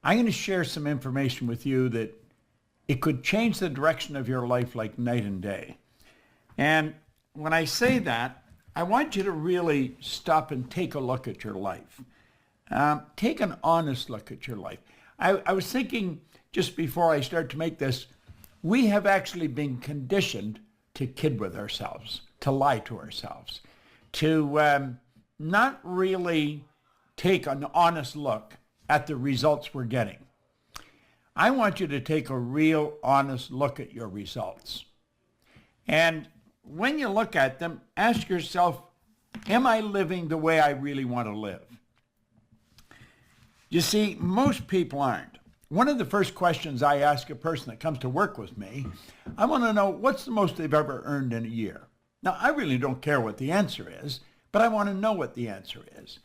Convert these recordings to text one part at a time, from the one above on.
I'm going to share some information with you that it could change the direction of your life like night and day. And when I say that, I want you to really stop and take a look at your life. Take an honest look at your life. I was thinking just before I start to make this, we have actually been conditioned to kid with ourselves, to lie to ourselves, to not really take an honest look at the results we're getting. I want you to take a real honest look at your results. And when you look at them, ask yourself, am I living the way I really want to live? You see, most people aren't. One of the first questions I ask a person that comes to work with me, I want to know what's the most they've ever earned in a year. Now, I really don't care what the answer is, but I want to know what the answer is.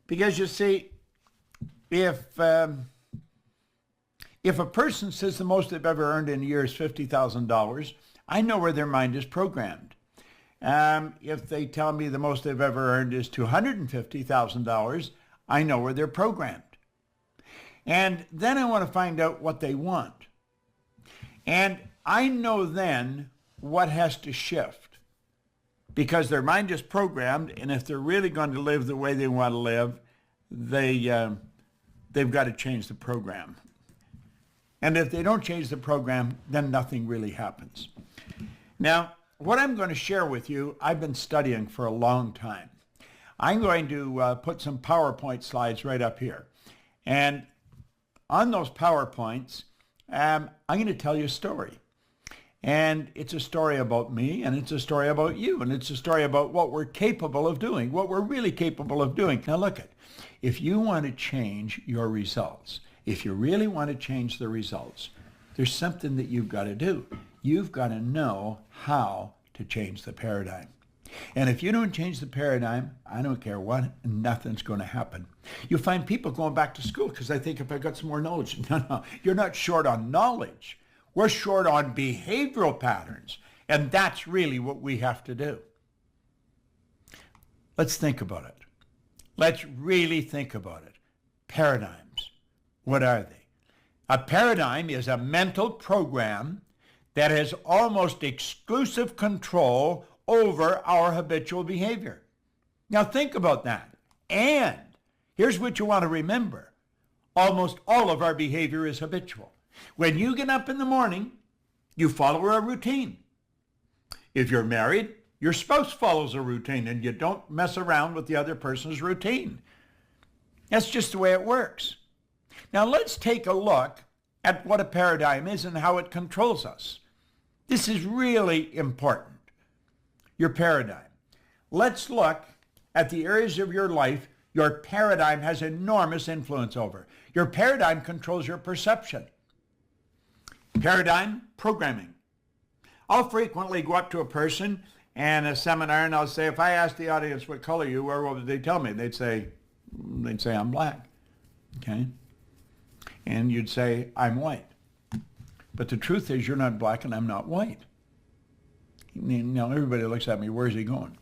Because you see, if a person says the most they've ever earned in a year is $50,000, I know where their mind is programmed. If they tell me the most they've ever earned is $250,000, I know where they're programmed. And then I want to find out what they want. And I know then what has to shift, because their mind is programmed, and if they're really going to live the way they want to live, they've got to change the program. And if they don't change the program, then nothing really happens. Now, what I'm going to share with you, I've been studying for a long time. I'm going to put some PowerPoint slides right up here. And on those PowerPoints, I'm going to tell you a story. And it's a story about me, and it's a story about you, and it's a story about what we're capable of doing, what we're really capable of doing. Now look, if you want to change your results, if you really want to change the results, there's something that you've got to do. You've got to know how to change the paradigm. And if you don't change the paradigm, I don't care what, nothing's going to happen. You'll find people going back to school because they think if I got some more knowledge. No, you're not short on knowledge. We're short on behavioral patterns. And that's really what we have to do. Let's think about it. Let's really think about it. Paradigms. What are they? A paradigm is a mental program that has almost exclusive control over our habitual behavior. Now think about that. And here's what you want to remember. Almost all of our behavior is habitual. When you get up in the morning, you follow a routine. If you're married, your spouse follows a routine and you don't mess around with the other person's routine. That's just the way it works. Now let's take a look at what a paradigm is and how it controls us. This is really important. Your paradigm. Let's look at the areas of your life your paradigm has enormous influence over. Your paradigm controls your perception. Paradigm programming. I'll frequently go up to a person in a seminar and I'll say, if I ask the audience what color you were, what would they tell me? They'd say I'm black. Okay? And you'd say, I'm white. But the truth is you're not black and I'm not white. Now everybody looks at me, where's he going?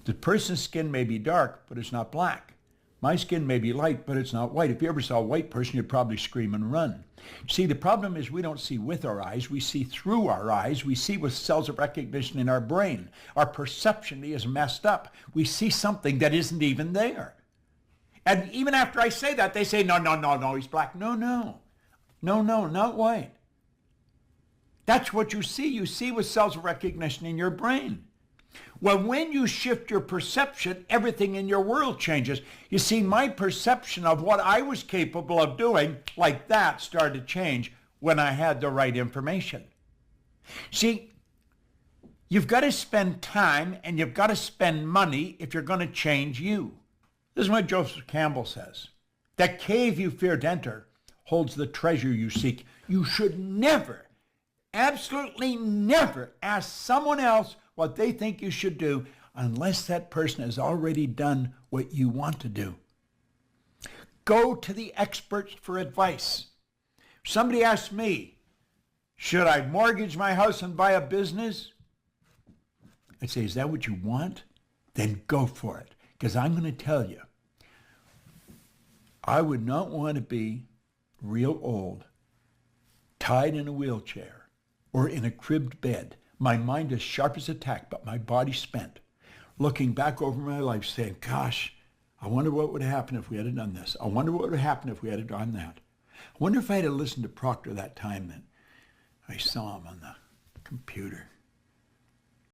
The person's skin may be dark, but it's not black. My skin may be light, but it's not white. If you ever saw a white person, you'd probably scream and run. See, the problem is we don't see with our eyes, we see through our eyes, we see with cells of recognition in our brain. Our perception is messed up. We see something that isn't even there. And even after I say that, they say, no, he's black. No, not white. That's what you see. You see with cells of recognition in your brain. Well, when you shift your perception, everything in your world changes. You see, my perception of what I was capable of doing like that started to change when I had the right information. See, you've got to spend time and you've got to spend money if you're going to change you. This is what Joseph Campbell says. That cave you fear to enter holds the treasure you seek. You should never, absolutely never ask someone else what they think you should do unless that person has already done what you want to do. Go to the experts for advice. Somebody asks me, should I mortgage my house and buy a business? I'd say, is that what you want? Then go for it. Because I'm going to tell you, I would not want to be real old, tied in a wheelchair or in a cribbed bed, my mind as sharp as a tack, but my body spent, looking back over my life saying, gosh, I wonder what would have happened if we had done this. I wonder what would have happened if we had done that. I wonder if I had listened to Proctor that time that I saw him on the computer.